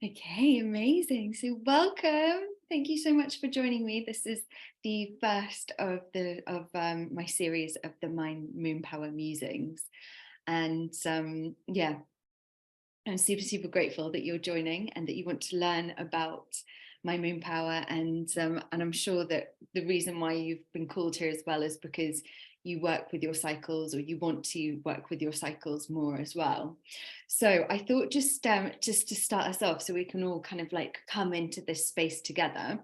Okay, amazing. So welcome. Thank you so much for joining me. This is the first of my series of the MYMOON Power Musings. And yeah, I'm super grateful that you're joining and that you want to learn about my moon power. And I'm sure that the reason why you've been called here as well is because you work with your cycles, or you want to work with your cycles more as well. So I thought just to start us off, so we can all kind of like come into this space together,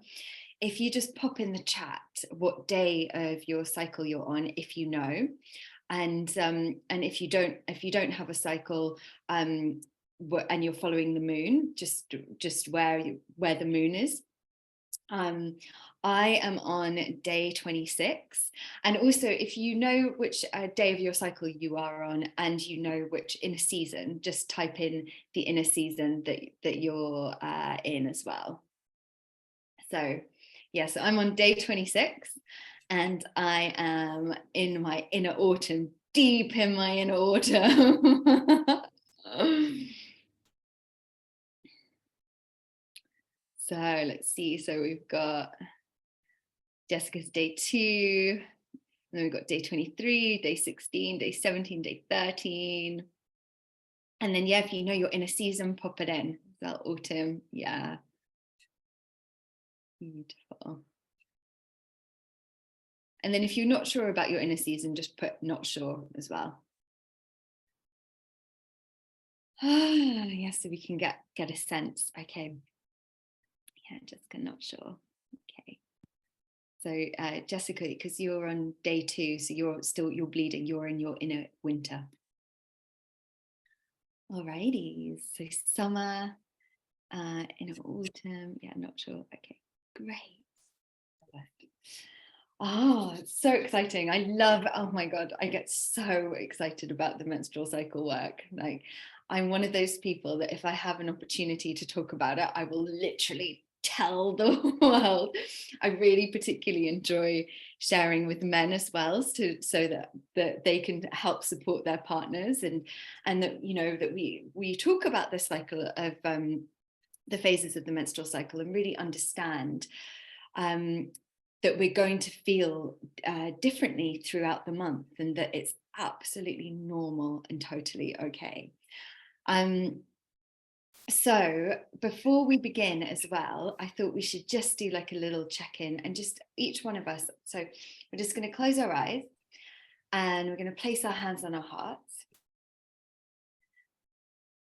if you just pop in the chat what day of your cycle you're on, if you know, and if you don't have a cycle, and you're following the moon, just where the moon is. I am on day 26, and also if you know which day of your cycle you are on, and you know which inner season, just type in the inner season that you're in as well. So yeah, so I'm on day 26, and I am in my inner autumn, deep in my inner autumn. So let's see. So we've got Jessica's day 2, and then we've got day 23, day 16, day 17, day 13. And then, yeah, if you know your inner season, pop it in. So autumn, yeah. Beautiful. And then if you're not sure about your inner season, just put not sure as well. Yeah, so we can get a sense. Okay. Yeah, Jessica, not sure. Okay. So Jessica, because you're on day 2, so you're bleeding, you're in your inner winter. Alrighty, so summer, inner autumn, yeah, not sure. Okay, great. Oh, it's so exciting. I love, oh my God, I get so excited about the menstrual cycle work. Like, I'm one of those people that if I have an opportunity to talk about it, I will literally tell the world. I really particularly enjoy sharing with men as well, so that they can help support their partners, and that, you know, that we talk about the cycle of the phases of the menstrual cycle, and really understand that we're going to feel differently throughout the month, and that it's absolutely normal and totally okay. So before we begin as well, I thought we should just do like a little check-in, and just each one of us. So we're just going to close our eyes, and we're going to place our hands on our hearts,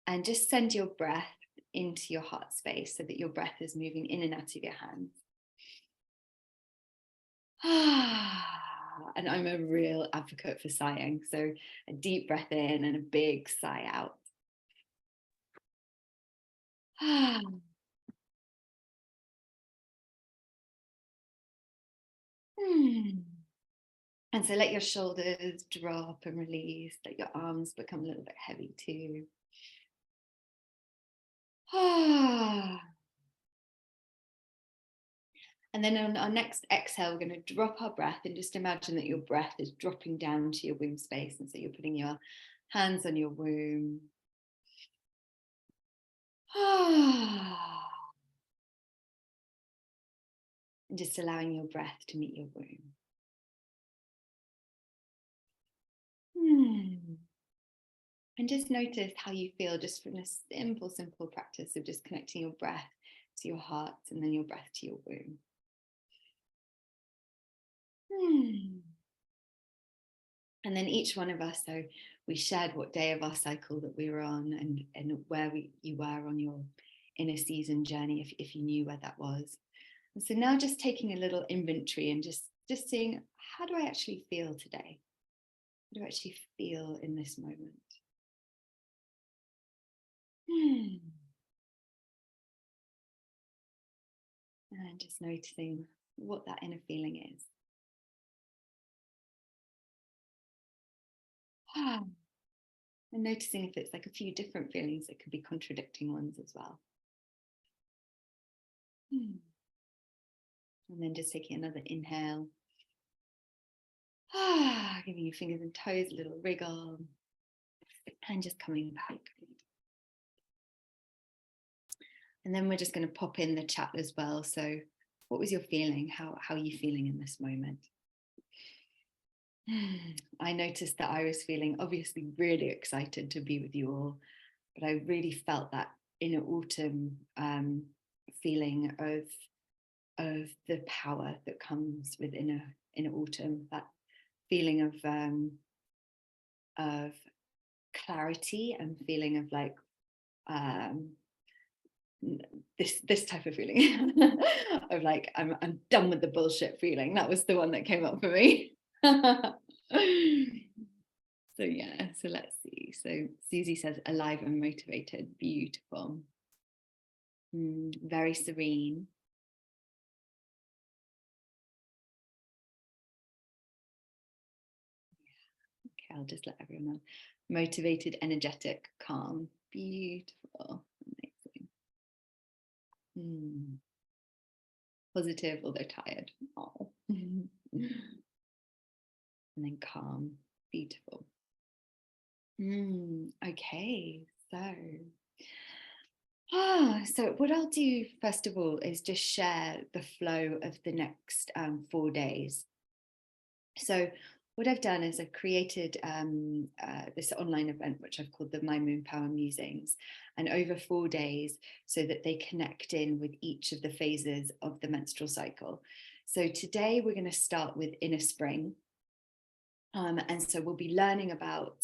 and just send your breath into your heart space so that your breath is moving in and out of your hands. And I'm a real advocate for sighing. So a deep breath in and a big sigh out. And so let your shoulders drop and release, let your arms become a little bit heavy too. And then on our next exhale, we're going to drop our breath, and just imagine that your breath is dropping down to your womb space. And so you're putting your hands on your womb. And just allowing your breath to meet your womb. And just notice how you feel, just from a simple practice of just connecting your breath to your heart, and then your breath to your womb. And then each one of us, so we shared what day of our cycle that we were on, and where you were on your inner season journey, if you knew where that was. And so now just taking a little inventory, and just seeing, how do I actually feel today? How do I actually feel in this moment? And just noticing what that inner feeling is. And noticing if it's like a few different feelings, it could be contradicting ones as well. And then just taking another inhale. Giving your fingers and toes a little wriggle. And just coming back. And then we're just going to pop in the chat as well. So what was your feeling? How are you feeling in this moment? I noticed that I was feeling obviously really excited to be with you all, but I really felt that inner autumn feeling of the power that comes with inner autumn, that feeling of clarity and feeling of like this type of feeling of like I'm done with the bullshit feeling. That was the one that came up for me. So yeah, so let's see. So Susie says alive and motivated. Beautiful. Very serene. Okay, I'll just let everyone know. Motivated, energetic, calm. Beautiful. Amazing. Positive, although tired. Oh. And then calm. Beautiful. Okay, so what I'll do first of all is just share the flow of the next 4 days. So what I've done is I've created this online event, which I've called the MYMOON Power Musings, and over 4 days so that they connect in with each of the phases of the menstrual cycle. So today we're going to start with inner spring. And so we'll be learning about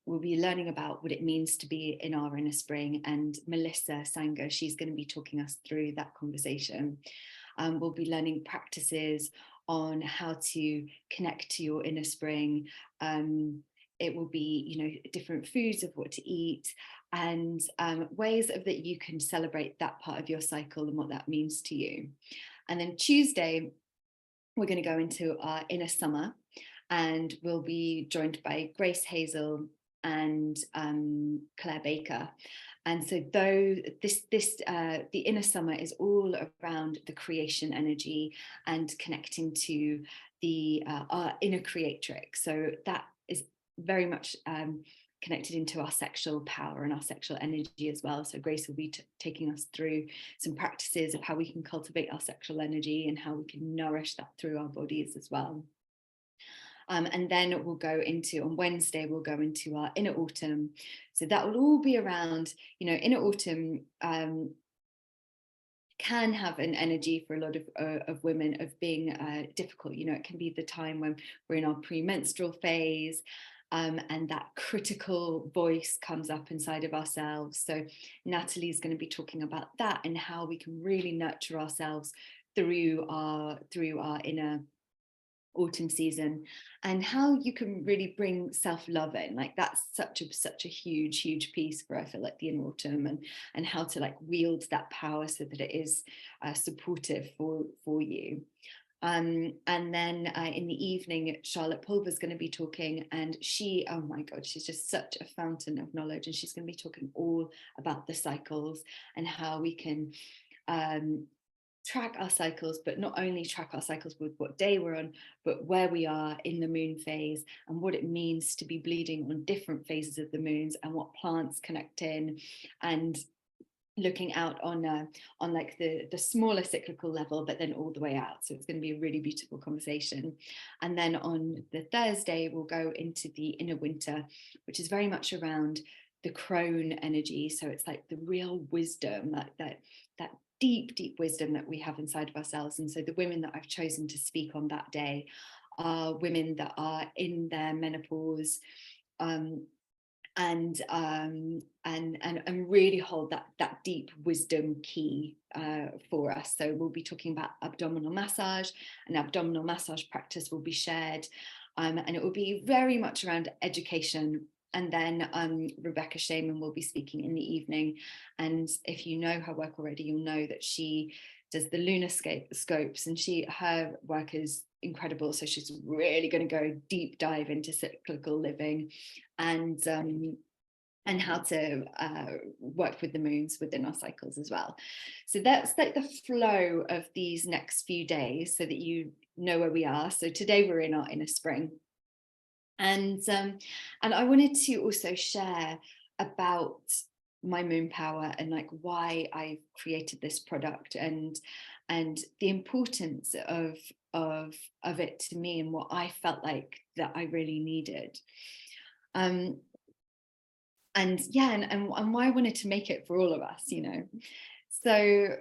what it means to be in our inner spring, and Melissa Sanger, she's going to be talking us through that conversation. We'll be learning practices on how to connect to your inner spring. It will be, different foods of what to eat, and ways of that you can celebrate that part of your cycle and what that means to you. And then Tuesday, we're going to go into our inner summer, and we'll be joined by Grace Hazel and Claire Baker. And so the inner summer is all around the creation energy and connecting to the our inner creatrix. So that is very much connected into our sexual power and our sexual energy as well. So Grace will be taking us through some practices of how we can cultivate our sexual energy and how we can nourish that through our bodies as well. And then we'll go into, on Wednesday, we'll go into our inner autumn. So that will all be around, inner autumn can have an energy for a lot of women of being difficult. It can be the time when we're in our premenstrual phase, and that critical voice comes up inside of ourselves. So Natalie's going to be talking about that and how we can really nurture ourselves through our inner autumn season, and how you can really bring self-love in. Like that's such a huge piece for, I feel like, the inner autumn, and how to like wield that power so that it is supportive for you. And then in the evening, Charlotte Pulver's going to be talking, and oh my God, she's just such a fountain of knowledge, and she's going to be talking all about the cycles and how we can track our cycles, but not only track our cycles with what day we're on, but where we are in the moon phase, and what it means to be bleeding on different phases of the moons, and what plants connect in, and looking out on like the smaller cyclical level, but then all the way out. So it's going to be a really beautiful conversation. And then on the Thursday, we'll go into the inner winter, which is very much around the crone energy. So it's like the real wisdom, that deep wisdom that we have inside of ourselves. And so the women that I've chosen to speak on that day are women that are in their menopause, and really hold that deep wisdom key for us. So we'll be talking about abdominal massage, and abdominal massage practice will be shared, and it will be very much around education. And then Rebecca Shaman will be speaking in the evening. And if you know her work already, you'll know that she does the lunar scopes, and her work is incredible. So she's really going to go deep dive into cyclical living, and how to work with the moons within our cycles as well. So that's like the flow of these next few days, so that you know where we are. So today we're in our inner spring. And I wanted to also share about MYMOON Power and like why I created this product and the importance of it to me and what I felt like that I really needed. And yeah, and why I wanted to make it for all of us, you know. So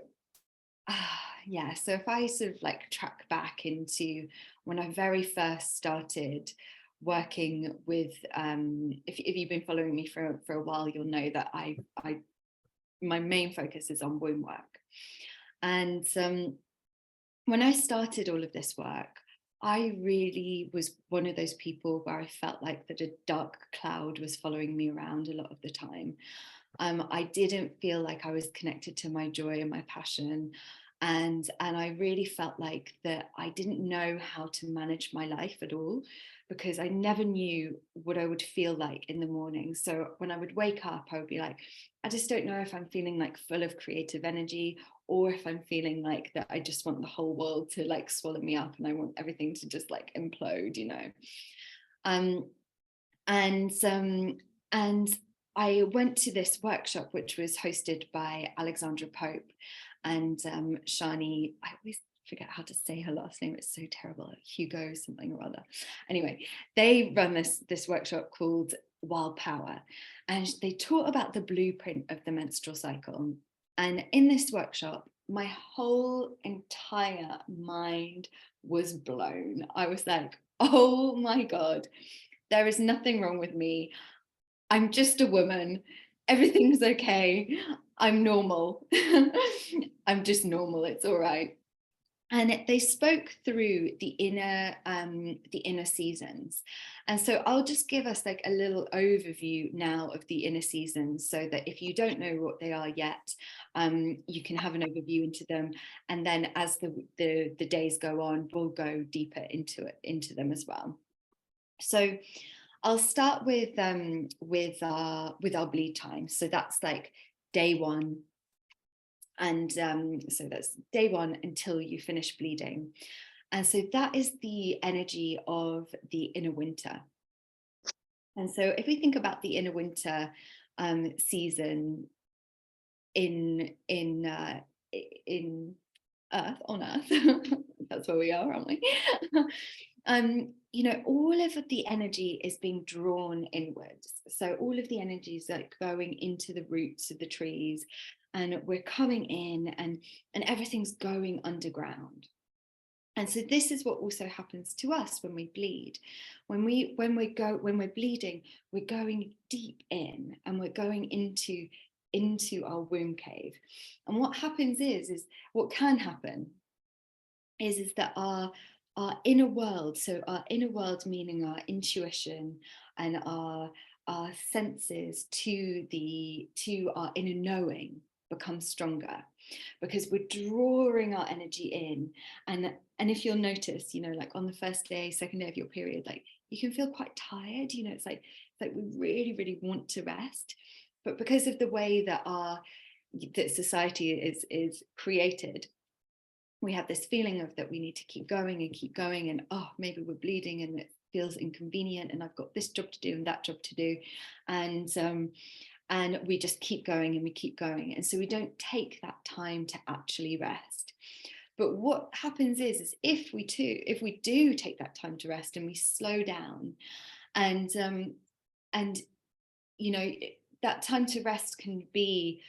yeah, so if I sort of like track back into when I very first started working with, if you've been following me for a while, you'll know that I my main focus is on womb work. And when I started all of this work, I really was one of those people where I felt like that a dark cloud was following me around a lot of the time. I didn't feel like I was connected to my joy and my passion. And I really felt like that I didn't know how to manage my life at all, because I never knew what I would feel like in the morning. So when I would wake up, I would be like, I just don't know if I'm feeling like full of creative energy, or if I'm feeling like that I just want the whole world to like swallow me up and I want everything to just like implode, you know. Um, and I went to this workshop which was hosted by Alexandra Pope and Shani. I always forget how to say her last name. It's so terrible. Hugo something or other. Anyway, they run this workshop called Wild Power, and they taught about the blueprint of the menstrual cycle. And in this workshop, my whole entire mind was blown. I was like, oh my God, there is nothing wrong with me. I'm just a woman. Everything's okay. I'm normal. I'm just normal. It's all right. And they spoke through the inner seasons. And so I'll just give us like a little overview now of the inner seasons, so that if you don't know what they are yet, you can have an overview into them. And then as the days go on, we'll go deeper into them as well. So I'll start with our bleed time. So that's like day one. And so that's day one until you finish bleeding. And so that is the energy of the inner winter. And so if we think about the inner winter season in Earth, on Earth, that's where we are, aren't we? You know, all of the energy is being drawn inwards. So all of the energy is like going into the roots of the trees, and we're coming in, and everything's going underground. And so this is what also happens to us when we bleed. When we're bleeding, we're going deep in, and we're going into our womb cave. And what happens is what can happen is that our inner world, so our inner world meaning our intuition and our senses to our inner knowing, become stronger, because we're drawing our energy in. And if you'll notice, you know, like on the first day, second day of your period, like you can feel quite tired, you know, it's like we really, really want to rest. But because of the way that society is created, we have this feeling of that we need to keep going, and oh, maybe we're bleeding and it feels inconvenient, and I've got this job to do and that job to do, and we just keep going and we keep going, and so we don't take that time to actually rest. But what happens is if we do take that time to rest and we slow down, and you know, that time to rest can be,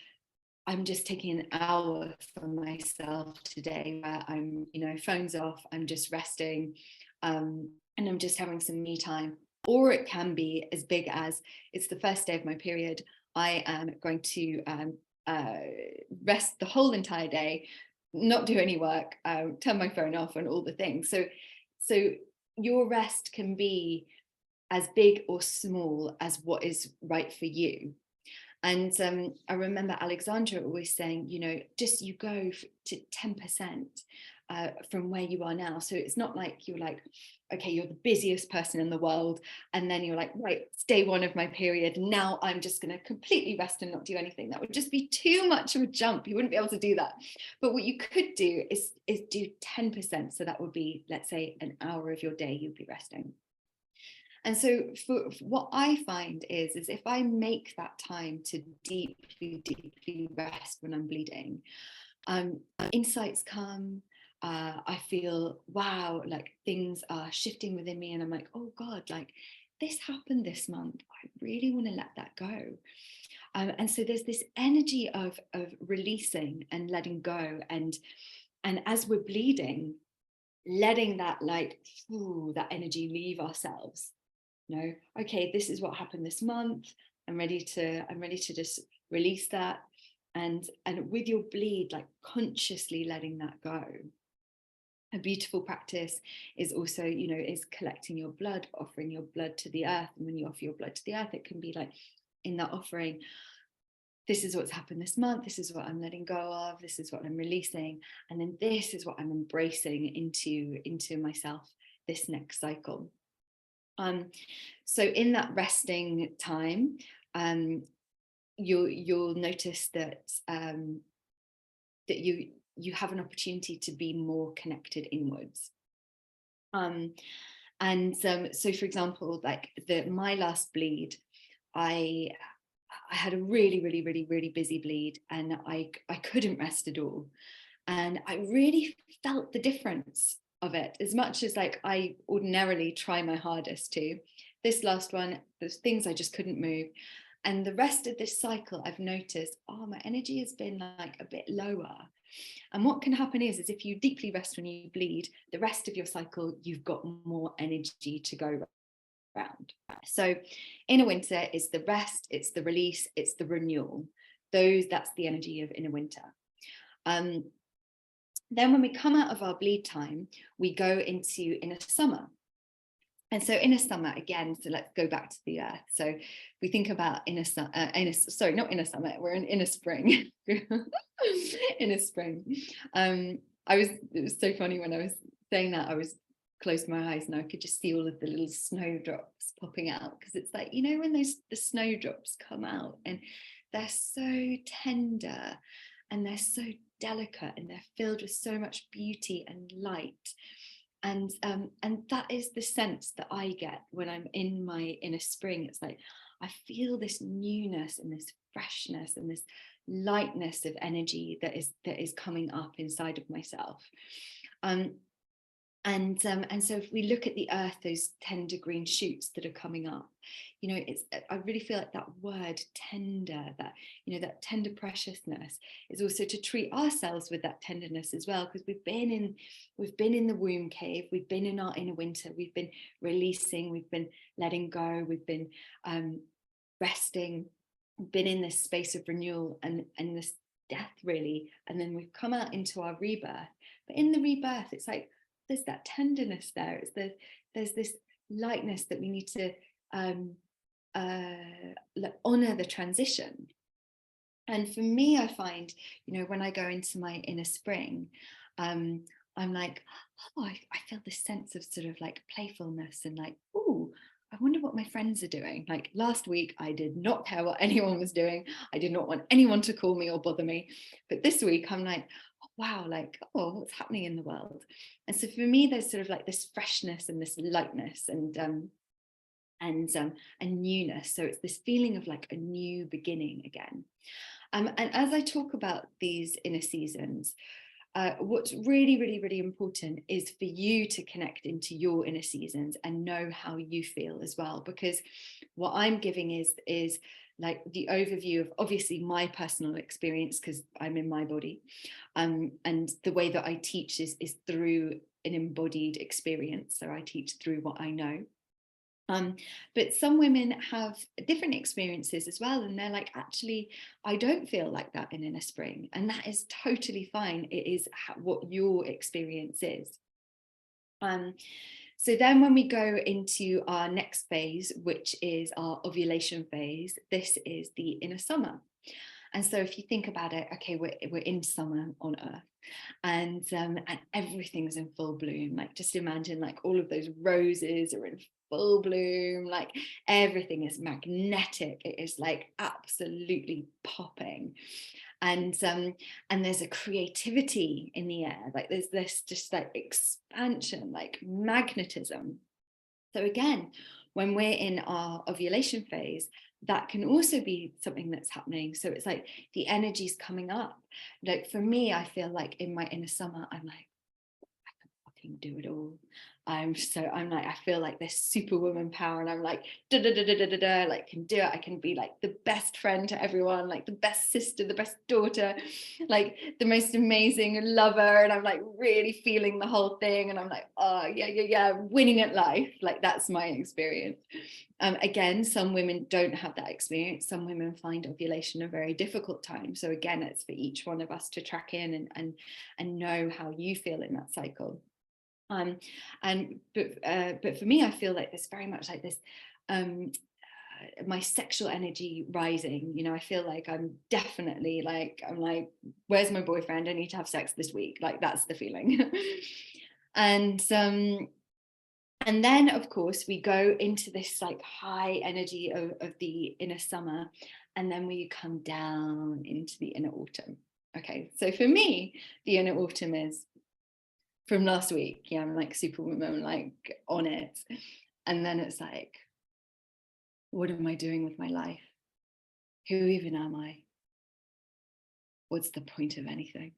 I'm just taking an hour for myself today where I'm, you know, phones off, I'm just resting, and I'm just having some me time. Or it can be as big as, it's the first day of my period, I am going to rest the whole entire day, not do any work, turn my phone off and all the things. So your rest can be as big or small as what is right for you. And I remember Alexandra always saying, you know, just you go to 10% from where you are now. So it's not like you're like, okay, you're the busiest person in the world, and then you're like, right, it's day one of my period, now I'm just going to completely rest and not do anything. That would just be too much of a jump. You wouldn't be able to do that. But what you could do is do 10%. So that would be, let's say, an hour of your day you'd be resting. And so for what I find is if I make that time to deeply rest when I'm bleeding, insights come. I feel, wow, like things are shifting within me, and I'm like, oh God, like this happened this month. I really want to let that go. And so there's this energy of releasing and letting go, and as we're bleeding, letting that that energy leave ourselves. Okay, this is what happened this month. I'm ready to just release that, and with your bleed, like consciously letting that go. A beautiful practice is also, is collecting your blood, offering your blood to the earth. And when you offer your blood to the earth, it can be like, in that offering, this is what's happened this month, this is what I'm letting go of, this is what I'm releasing, and then this is what I'm embracing into myself this next cycle. So in that resting time, you'll notice that that you have an opportunity to be more connected inwards. So for example, like my last bleed, I had a really busy bleed, and I couldn't rest at all. And I really felt the difference of it, as much as like I ordinarily try my hardest to. This last one, there's things I just couldn't move. And the rest of this cycle, I've noticed, oh, my energy has been like a bit lower. And what can happen is if you deeply rest when you bleed, the rest of your cycle, you've got more energy to go around. So inner winter is the rest, it's the release, it's the renewal. That's the energy of inner winter. Then when we come out of our bleed time, we go into inner summer. And so inner summer, again, so let's go back to the earth. So we think about not inner summer, we're in inner spring. Inner spring. It was so funny when I was saying that, I was closed my eyes and I could just see all of the little snowdrops popping out, because it's like, when the snowdrops come out, and they're so tender and they're so delicate, and they're filled with so much beauty and light. And that is the sense that I get when I'm in my inner spring. It's like I feel this newness and this freshness and this lightness of energy that is coming up inside of myself. And so if we look at the earth, those tender green shoots that are coming up, I really feel like that word tender, that tender preciousness, is also to treat ourselves with that tenderness as well, because we've been in the womb cave, we've been in our inner winter, we've been releasing, we've been letting go, we've been resting, been in this space of renewal and this death, really, and then we've come out into our rebirth. But in the rebirth, it's like there's that tenderness there. There's this lightness that we need to honor the transition. And for me, I find, when I go into my inner spring, I'm like, oh, I feel this sense of sort of like playfulness and like, oh, I wonder what my friends are doing. Like last week, I did not care what anyone was doing. I did not want anyone to call me or bother me. But this week, I'm like, oh, wow, like, oh, what's happening in the world? And so for me, there's sort of like this freshness and this lightness and newness. So it's this feeling of like a new beginning again. And as I talk about these inner seasons, what's really important is for you to connect into your inner seasons and know how you feel as well, because what I'm giving is like the overview of obviously my personal experience, because I'm in my body, and the way that I teach is through an embodied experience. So I teach through what I know. But some women have different experiences as well, and they're like, actually, I don't feel like that in inner spring, and that is totally fine. It is what your experience is. So then when we go into our next phase, which is our ovulation phase, this is the inner summer. And so if you think about it, okay, we're in summer on Earth, and everything's in full bloom. Like just imagine like all of those roses are in full bloom, like everything is magnetic, it is like absolutely popping, and there's a creativity in the air, like there's this just like expansion, like magnetism. So again, when we're in our ovulation phase, that can also be something that's happening. So it's like the energy's coming up. Like for me, I feel like in my inner summer, I'm like, fucking do it all. I'm like, I feel like this superwoman power, and I'm like, da da da da da da da, like can do it. I can be like the best friend to everyone, like the best sister, the best daughter, like the most amazing lover, and I'm like really feeling the whole thing, and I'm like, oh yeah, winning at life. Like that's my experience. Again, some women don't have that experience. Some women find ovulation a very difficult time. So again, it's for each one of us to track in and know how you feel in that cycle. But for me, I feel like there's very much like this, my sexual energy rising. You know, I feel like I'm definitely like, I'm like, where's my boyfriend? I need to have sex this week. Like that's the feeling. And then of course we go into this like high energy of the inner summer, and then we come down into the inner autumn. Okay, so for me, the inner autumn is from last week. Yeah, I'm like superwoman, like on it. And then it's like, what am I doing with my life? Who even am I? What's the point of anything?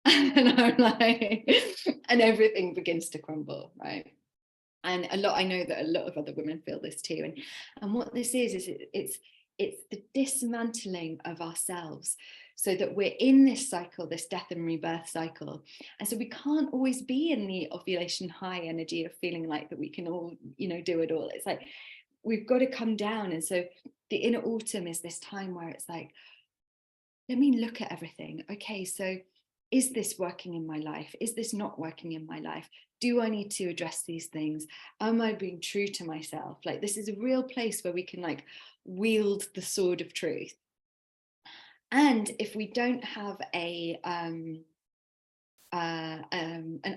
And I'm like, and everything begins to crumble, right? And I know that a lot of other women feel this too. And what this is it's the dismantling of ourselves, so that we're in this cycle, this death and rebirth cycle. And so we can't always be in the ovulation high energy of feeling like that we can all, you know, do it all. It's like, we've got to come down. And so the inner autumn is this time where it's like, let me look at everything. Okay, so is this working in my life? Is this not working in my life? Do I need to address these things? Am I being true to myself? Like, this is a real place where we can like wield the sword of truth. And if we don't have an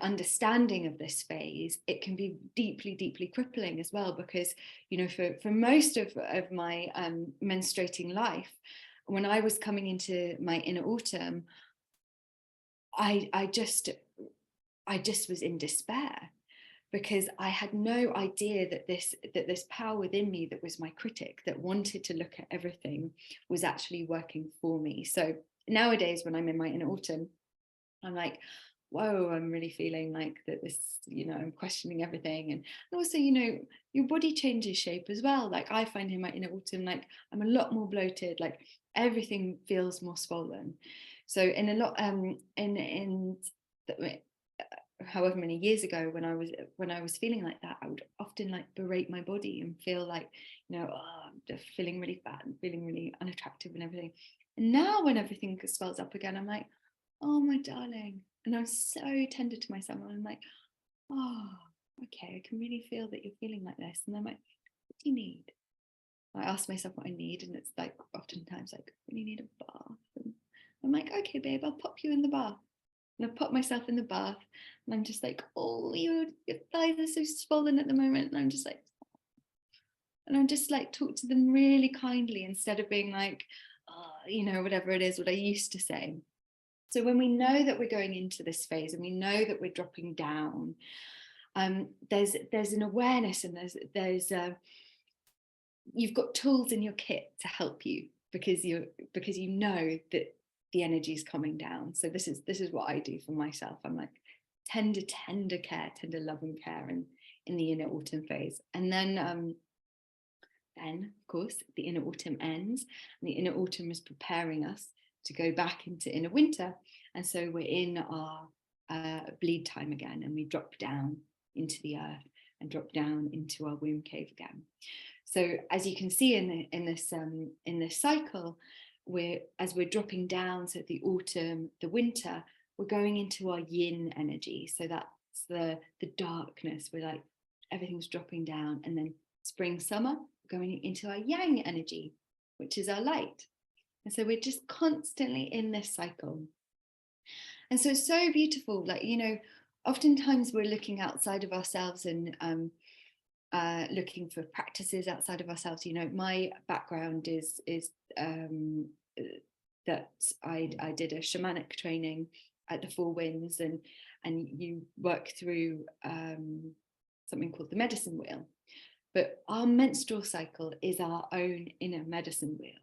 understanding of this phase, it can be deeply, deeply crippling as well. Because, you know, for most of my menstruating life, when I was coming into my inner autumn, I just was in despair, because I had no idea that this power within me, that was my critic, that wanted to look at everything, was actually working for me. So nowadays, when I'm in my inner autumn, I'm like, whoa, I'm really feeling like that this, you know, I'm questioning everything. And also, you know, your body changes shape as well. Like I find in my inner autumn, like I'm a lot more bloated, like everything feels more swollen. So in a lot, however many years ago, when I was feeling like that, I would often like berate my body and feel like, you know, oh, I'm just feeling really fat and feeling really unattractive and everything. And now when everything swells up again, I'm like, oh my darling. And I'm so tender to myself. And I'm like, oh, okay, I can really feel that you're feeling like this. And I'm like, what do you need? I ask myself what I need, and it's like oftentimes like, I really need a bath. And I'm like, okay, babe, I'll pop you in the bath. And I pop myself in the bath, and I'm just like, oh, your thighs are so swollen at the moment. And I'm just like, talk to them really kindly, instead of being like, oh, you know, whatever it is, what I used to say. So when we know that we're going into this phase, and we know that we're dropping down, there's an awareness, and you've got tools in your kit to help you, because you know that the energy is coming down. So this is what I do for myself. I'm like tender care, tender love and care in the inner autumn phase. And then of course the inner autumn ends, and the inner autumn is preparing us to go back into inner winter. And so we're in our bleed time again, and we drop down into the earth and drop down into our womb cave again. So as you can see in this cycle, as we're dropping down, so the autumn, the winter, we're going into our yin energy. So that's the darkness. We're like, everything's dropping down. And then spring, summer, going into our yang energy, which is our light. And so we're just constantly in this cycle. And so it's so beautiful. Like, you know, oftentimes we're looking outside of ourselves and looking for practices outside of ourselves. You know, my background is that I did a shamanic training at the Four Winds, and you work through something called the medicine wheel. but our menstrual cycle is our own inner medicine wheel.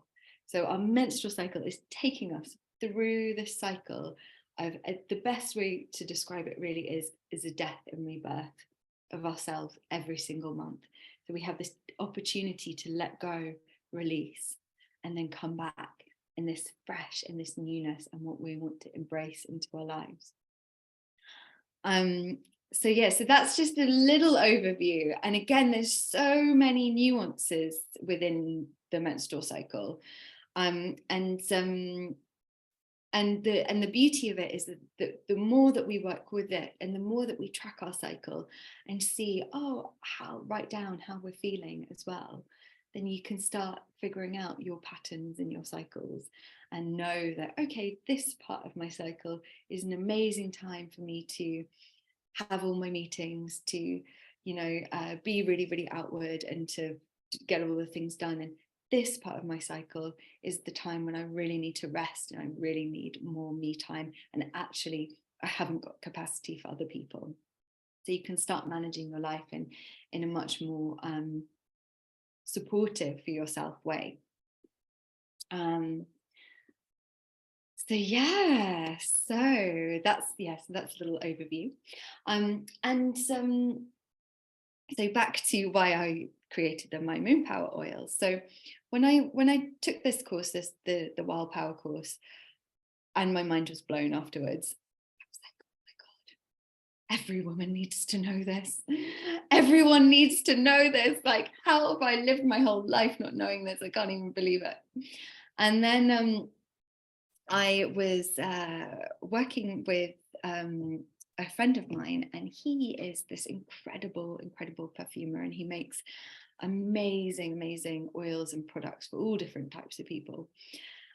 So our menstrual cycle is taking us through this cycle of, the best way to describe it really is a death and rebirth of ourselves every single month. So we have this opportunity to let go, release, and then come back in this fresh and this newness and what we want to embrace into our lives. So yeah, so that's just a little overview. And again, there's so many nuances within the menstrual cycle. And the beauty of it is that the more that we work with it and the more that we track our cycle and see, write down how we're feeling as well, then you can start figuring out your patterns in your cycles and know that, okay, this part of my cycle is an amazing time for me to have all my meetings, to, be really, really outward and to get all the things done. And this part of my cycle is the time when I really need to rest and I really need more me time. And actually, I haven't got capacity for other people. So you can start managing your life in a much more supportive for yourself way. So yeah, so that's a little overview. So back to why I created the MYMOON Power oils. So when I took this course, the Wild Power course, and my mind was blown afterwards, I was like, oh my God, every woman needs to know this. Everyone needs to know this. Like, how have I lived my whole life not knowing this? I can't even believe it. And then I was working with a friend of mine, and he is this incredible perfumer, and he makes amazing oils and products for all different types of people.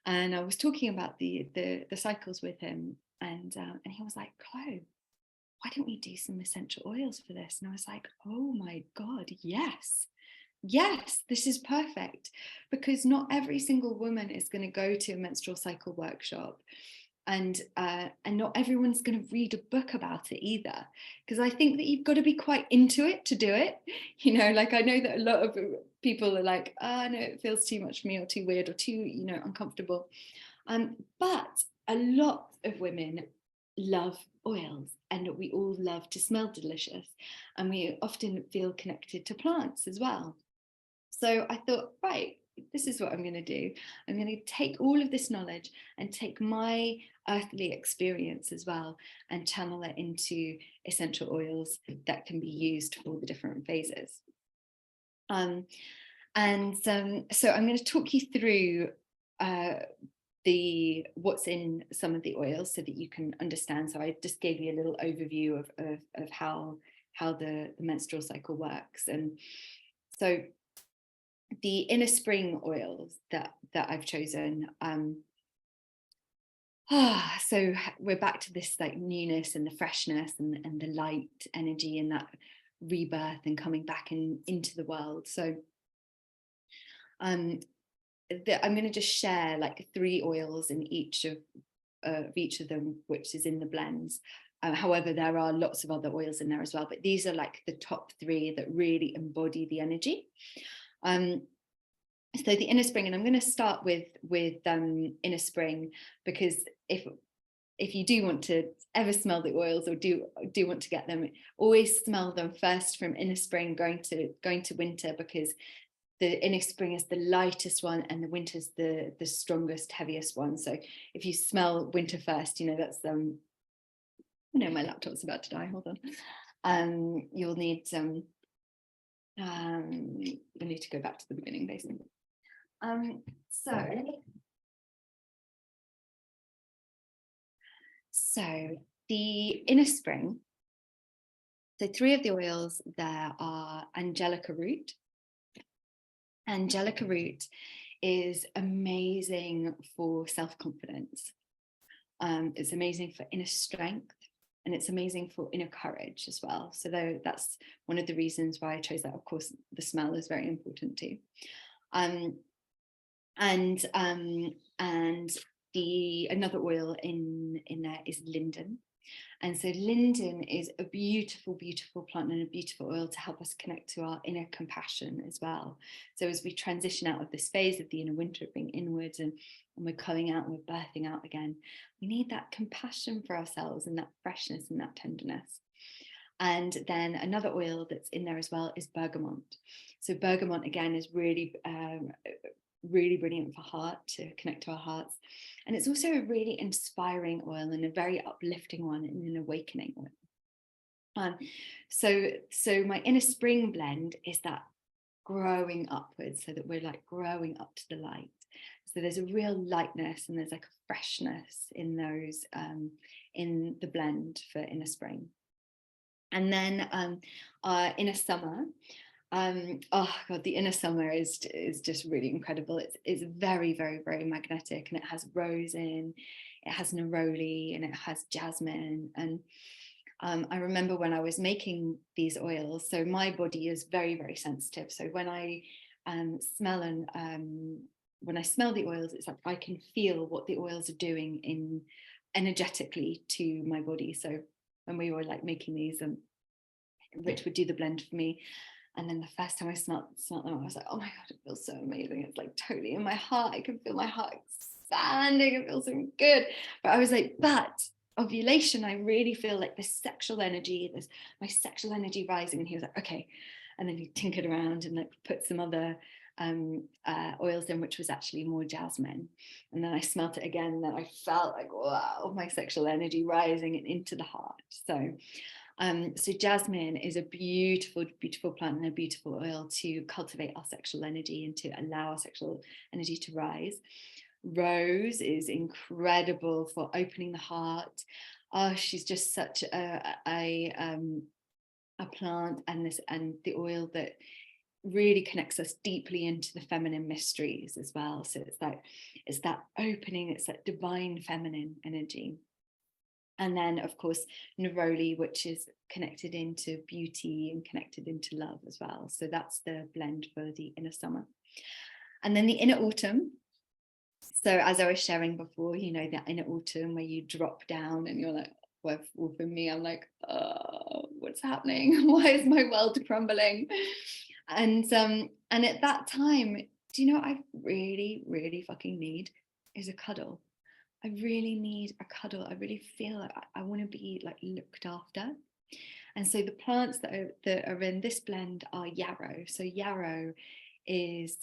And I was talking about the cycles with him, and he was like, Chloe, why don't we do some essential oils for this? And I was like, oh my God, yes, this is perfect, because not every single woman is going to go to a menstrual cycle workshop, and not everyone's going to read a book about it either, because I think that you've got to be quite into it to do it. Like, I know that a lot of people are like, no, it feels too much for me, or too weird, or too uncomfortable, but a lot of women love oils, and we all love to smell delicious, and we often feel connected to plants as well. So I thought, right, this is what I'm going to do. I'm going to take all of this knowledge and take my earthly experience as well and channel it into essential oils that can be used for the different phases. So I'm going to talk you through what's in some of the oils so that you can understand. So I just gave you a little overview of how the menstrual cycle works. And so the inner spring oils that I've chosen, so we're back to this like newness and the freshness and the light energy and that rebirth and coming back into the world. So I'm going to just share like 3 oils in each of them, which is in the blends. However, there are lots of other oils in there as well, but these are like the top 3 that really embody the energy. So the inner spring, and I'm going to start with inner spring, because if you do want to ever smell the oils, or do want to get them, always smell them first from inner spring going to winter, because the inner spring is the lightest one and the winter's the strongest, heaviest one. So if you smell winter first, that's my laptop's about to die, hold on. You'll need you'll need to go back to the beginning, basically. So the inner spring, so 3 of the oils there are angelica root. Angelica root is amazing for self-confidence. It's amazing for inner strength, and it's amazing for inner courage as well. So that's one of the reasons why I chose that. Of course, the smell is very important too. And Another oil in there is linden. And so linden is a beautiful, beautiful plant and a beautiful oil to help us connect to our inner compassion as well. So as we transition out of this phase of the inner winter, being inwards, and we're coming out and we're birthing out again, we need that compassion for ourselves and that freshness and that tenderness. And then another oil that's in there as well is bergamot. So bergamot again is really really brilliant for heart, to connect to our hearts. And it's also a really inspiring oil and a very uplifting one and an awakening oil. So my inner spring blend is that growing upwards, so that we're like growing up to the light. So there's a real lightness and there's like a freshness in those, in the blend for inner spring. And then inner summer, oh god, the inner summer is just really incredible. It's very, very, very magnetic, and it has rose in, it has neroli, and it has jasmine. And I remember when I was making these oils, so my body is very, very sensitive. So when I smell the oils, it's like I can feel what the oils are doing in energetically to my body. So when we were like making these, Rich would do the blend for me. And then the first time I smelt them, I was like, oh my God, it feels so amazing. It's like totally in my heart. I can feel my heart expanding. It feels so good. But I was like, but ovulation, I really feel like this sexual energy, my sexual energy rising. And he was like, okay. And then he tinkered around and like put some other oils in, which was actually more jasmine. And then I smelt it again, and then I felt like, wow, my sexual energy rising and into the heart. So jasmine is a beautiful, beautiful plant and a beautiful oil to cultivate our sexual energy and to allow our sexual energy to rise. Rose is incredible for opening the heart. Oh, she's just such a plant, and the oil that really connects us deeply into the feminine mysteries as well. So it's that opening, it's that divine feminine energy. And then, of course, neroli, which is connected into beauty and connected into love as well. So that's the blend for the inner summer. And then the inner autumn. So as I was sharing before, you know, the inner autumn where you drop down and you're like, well, for me, I'm like, what's happening? Why is my world crumbling? And at that time, do you know what I really, really fucking need is a cuddle. I really need a cuddle. I really feel like I want to be like looked after. And so the plants that are in this blend are yarrow. So yarrow is,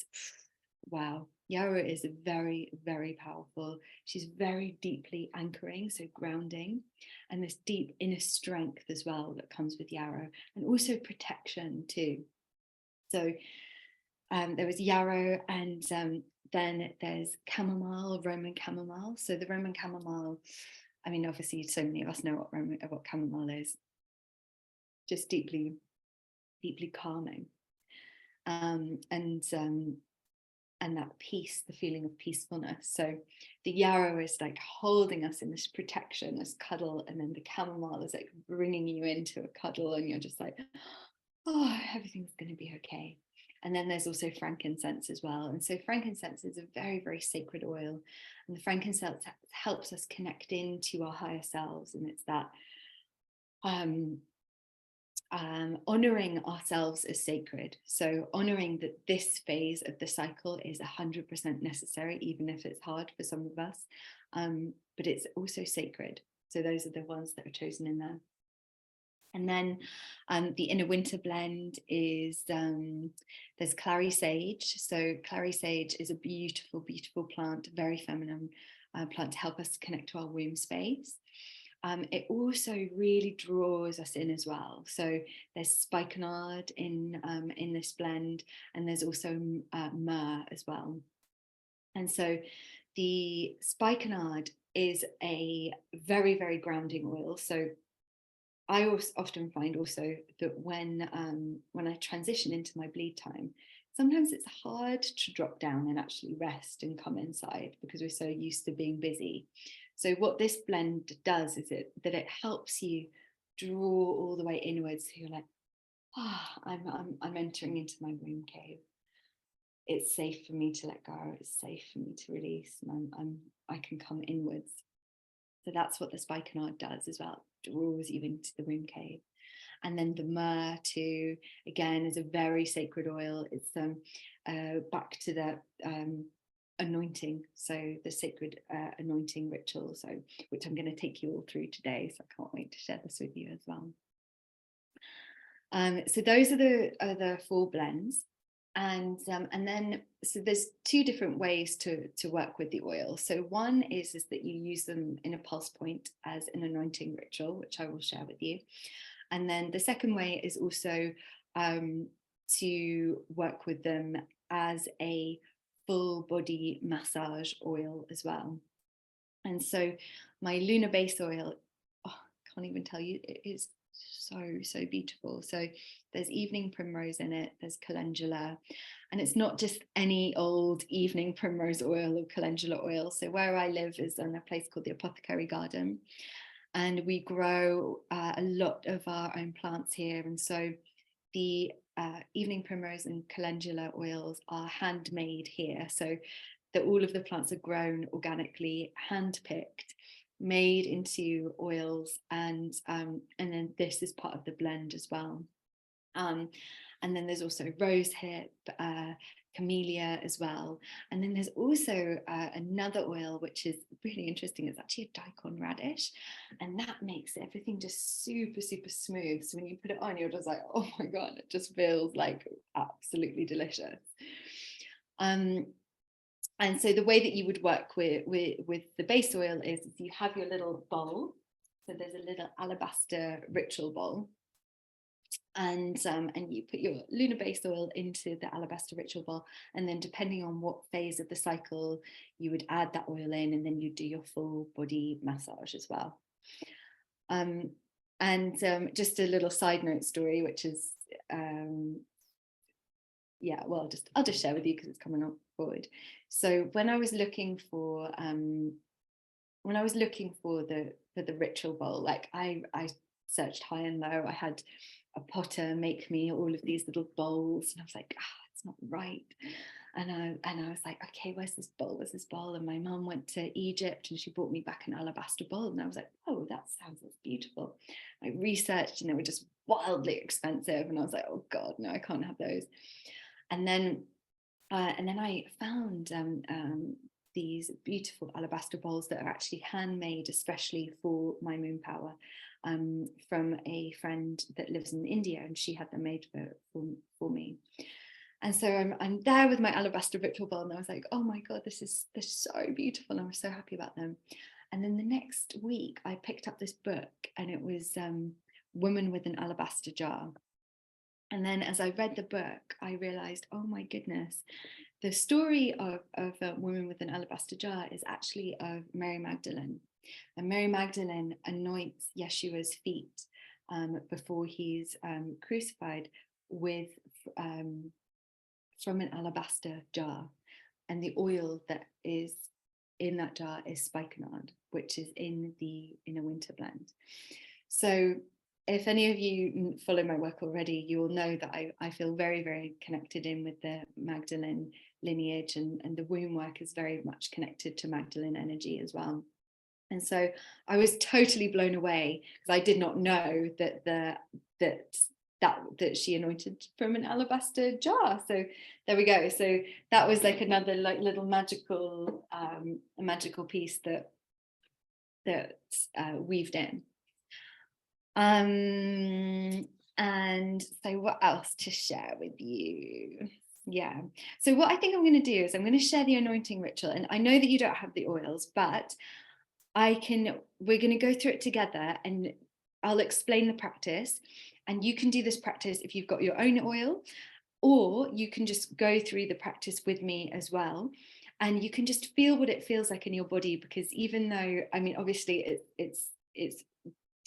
wow, yarrow is very, very powerful. She's very deeply anchoring, so grounding, and this deep inner strength as well that comes with yarrow, and also protection too. So there was yarrow, and then there's chamomile, Roman chamomile. So the Roman chamomile, I mean, obviously so many of us know what chamomile is. Just deeply, deeply calming. And that peace, the feeling of peacefulness. So the yarrow is like holding us in this protection, this cuddle, and then the chamomile is like bringing you into a cuddle, and you're just like, oh, everything's going to be okay. And then there's also frankincense as well. And so frankincense is a very, very sacred oil. And the frankincense helps us connect into our higher selves. And it's that honoring ourselves as sacred. So honoring that this phase of the cycle is 100% necessary, even if it's hard for some of us, but it's also sacred. So those are the ones that are chosen in there. And then the inner winter blend is, there's clary sage. So clary sage is a beautiful, beautiful plant, very feminine plant to help us connect to our womb space. It also really draws us in as well. So there's spikenard in this blend, and there's also myrrh as well. And so the spikenard is a very, very grounding oil. So I often find also that when I transition into my bleed time, sometimes it's hard to drop down and actually rest and come inside because we're so used to being busy. So what this blend does is that it helps you draw all the way inwards. So you're like, I'm entering into my womb cave. it's safe for me to let go. It's safe for me to release, and I can come inwards. So that's what the spikenard does as well. It draws you into the womb cave. And then the myrrh too, again, is a very sacred oil. It's back to the anointing, so the sacred anointing ritual, so which I'm going to take you all through today. So I can't wait to share this with you as well. So those are the 4 blends. And then, so there's 2 different ways to work with the oil. So one is that you use them in a pulse point as an anointing ritual, which I will share with you. And then the second way is also to work with them as a full body massage oil as well. And so my lunar base oil, oh, I can't even tell you, it is so beautiful. So there's evening primrose in it, there's calendula, and it's not just any old evening primrose oil or calendula oil. So where I live is in a place called the Apothecary Garden, and we grow a lot of our own plants here. And so the evening primrose and calendula oils are handmade here. So that all of the plants are grown organically, handpicked, made into oils, and then this is part of the blend as well. And then there's also rosehip, camellia as well. And then there's also another oil, which is really interesting. It's actually a daikon radish, and that makes everything just super smooth. So when you put it on, you're just like, oh my God, it just feels like absolutely delicious. And so the way that you would work with the base oil is you have your little bowl. So there's a little alabaster ritual bowl. And you put your lunar base oil into the alabaster ritual bowl, and then depending on what phase of the cycle you would add that oil in, and then you do your full body massage as well. Just a little side note story, which is yeah, well, I'll just share with you because it's coming up forward. So when I was looking for the ritual bowl, like I searched high and low. I had a potter make me all of these little bowls, and I was like, it's not right. And I was like, okay, where's this bowl? Where's this bowl? And my mum went to Egypt and she brought me back an alabaster bowl, and I was like, oh, that sounds beautiful. I researched, and they were just wildly expensive, and I was like, oh God, no, I can't have those. And then I found these beautiful alabaster bowls that are actually handmade especially for MYMOON Power, from a friend that lives in India, and she had them made for me. And so I'm there with my alabaster ritual bowl, and I was like, oh my God, they're so beautiful, and I was so happy about them. And then the next week I picked up this book, and it was Woman with an Alabaster Jar. And then as I read the book, I realized, oh my goodness, the story of a woman with an alabaster jar is actually of Mary Magdalene. And Mary Magdalene anoints Yeshua's feet before he's crucified from an alabaster jar. And the oil that is in that jar is spikenard, which is in a winter blend. So if any of you follow my work already, you will know that I feel very, very connected in with the Magdalene lineage, and the womb work is very much connected to Magdalene energy as well. And so I was totally blown away because I did not know that she anointed from an alabaster jar. So there we go. So that was like another little magical piece that weaved in. And so what else to share with you? Yeah, so what I think I'm going to do is I'm going to share the anointing ritual, and I know that you don't have the oils, but we're going to go through it together, and I'll explain the practice, and you can do this practice if you've got your own oil, or you can just go through the practice with me as well, and you can just feel what it feels like in your body, because even though, I mean, obviously it's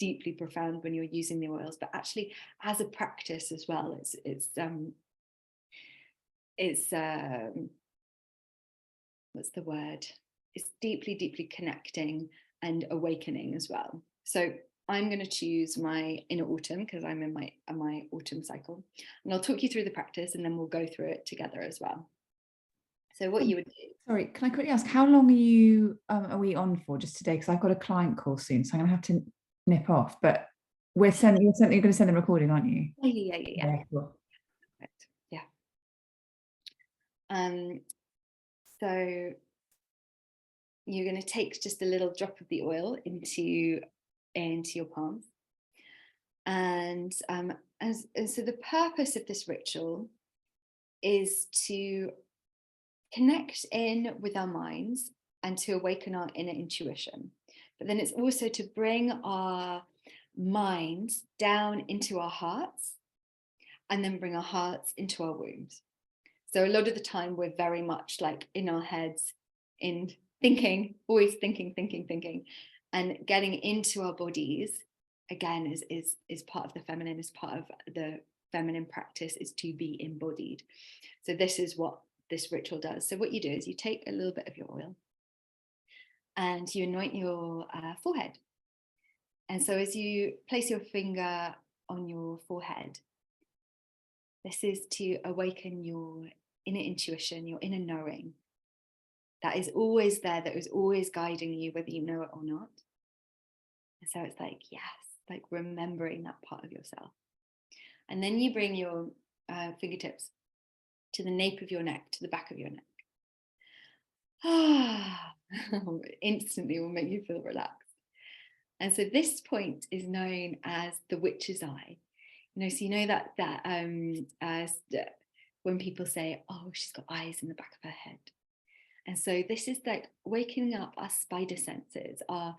deeply profound when you're using the oils, but actually as a practice as well, it's what's the word? It's deeply connecting and awakening as well. So I'm going to choose my inner autumn because I'm in my autumn cycle, and I'll talk you through the practice, and then we'll go through it together as well. So what you would do. Sorry, can I quickly ask, how long are we on for just today? Because I've got a client call soon, so I'm going to have to nip off. But you're going to send the recording, aren't you? Yeah. Cool. Perfect. Yeah. So you're going to take just a little drop of the oil into your palms, and so the purpose of this ritual is to connect in with our minds and to awaken our inner intuition. But then it's also to bring our minds down into our hearts and then bring our hearts into our wombs. So a lot of the time we're very much like in our heads, in thinking, always thinking, and getting into our bodies again is part of the feminine, is part of the feminine practice, is to be embodied. So this is what this ritual does. So what you do is you take a little bit of your oil and you anoint your forehead. And so as you place your finger on your forehead, this is to awaken your inner intuition, your inner knowing that is always there, that is always guiding you, whether you know it or not. And so it's like, yes, like remembering that part of yourself. And then you bring your fingertips to the nape of your neck, to the back of your neck. Instantly will make you feel relaxed. And so this point is known as the witch's eye. So you know that when people say, oh, she's got eyes in the back of her head. And so this is like waking up our spider senses, our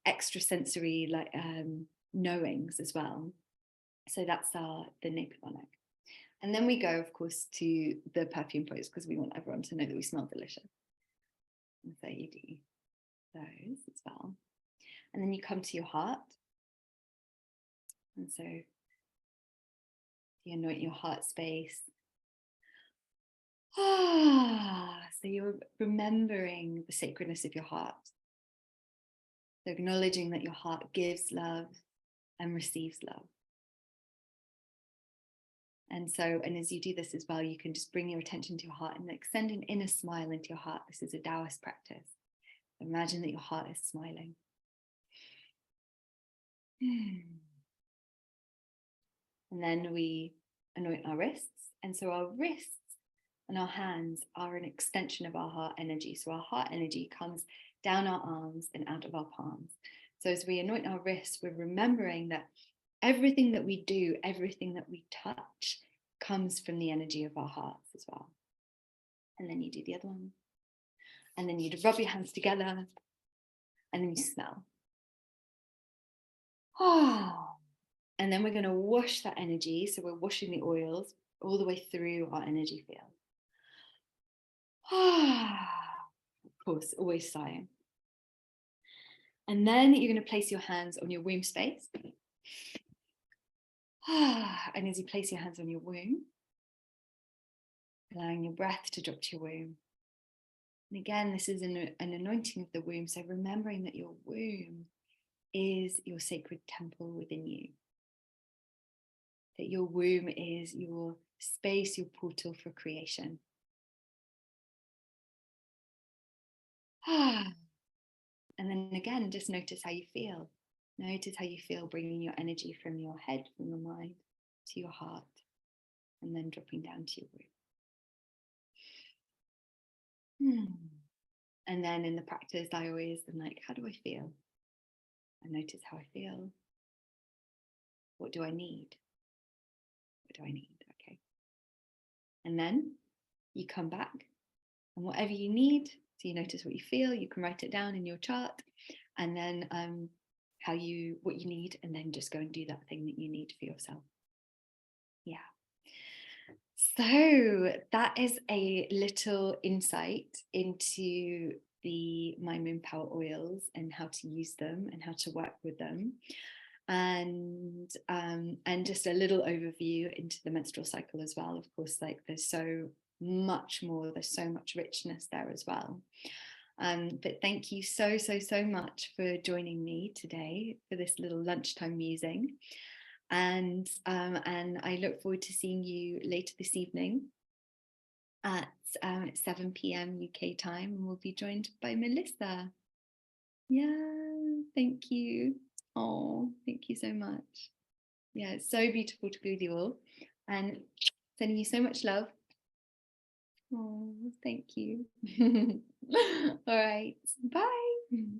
extrasensory knowings as well. So that's the nape of our neck. And then we go, of course, to the perfume pose, because we want everyone to know that we smell delicious. And so you do those as well. And then you come to your heart. And so you anoint your heart space. So you're remembering the sacredness of your heart. So acknowledging that your heart gives love and receives love. And as you do this as well, you can just bring your attention to your heart and send an inner smile into your heart. This is a Taoist practice. Imagine that your heart is smiling. And then we anoint our wrists. And so our wrists and our hands are an extension of our heart energy. So our heart energy comes down our arms and out of our palms. So as we anoint our wrists, we're remembering that everything that we do, everything that we touch comes from the energy of our hearts as well. And then you do the other one. And then you rub your hands together and then you smell. And then we're going to wash that energy. So we're washing the oils all the way through our energy field. Of course, always sighing. And then you're going to place your hands on your womb space. And as you place your hands on your womb, allowing your breath to drop to your womb. And again, this is an anointing of the womb. So remembering that your womb is your sacred temple within you. That your womb is your space, your portal for creation. And then again, just notice how you feel. Notice how you feel bringing your energy from your head, from your mind, to your heart, and then dropping down to your womb. And then in the practice, I always am like, how do I feel? I notice how I feel. What do I need? What do I need? Okay. And then you come back, and whatever you need, so you notice what you feel, you can write it down in your chart, and then what you need, and then just go and do that thing that you need for yourself. Yeah. So that is a little insight into the MYMOON Power oils and how to use them and how to work with them. And just a little overview into the menstrual cycle as well. Of course, like there's so much more, there's so much richness there as well. But thank you so much for joining me today for this little lunchtime musing. And I look forward to seeing you later this evening at 7 p.m. UK time, and we'll be joined by Melissa. Yeah, thank you. Oh, thank you so much. Yeah, it's so beautiful to be with you all, and sending you so much love. Oh, thank you. All right, bye.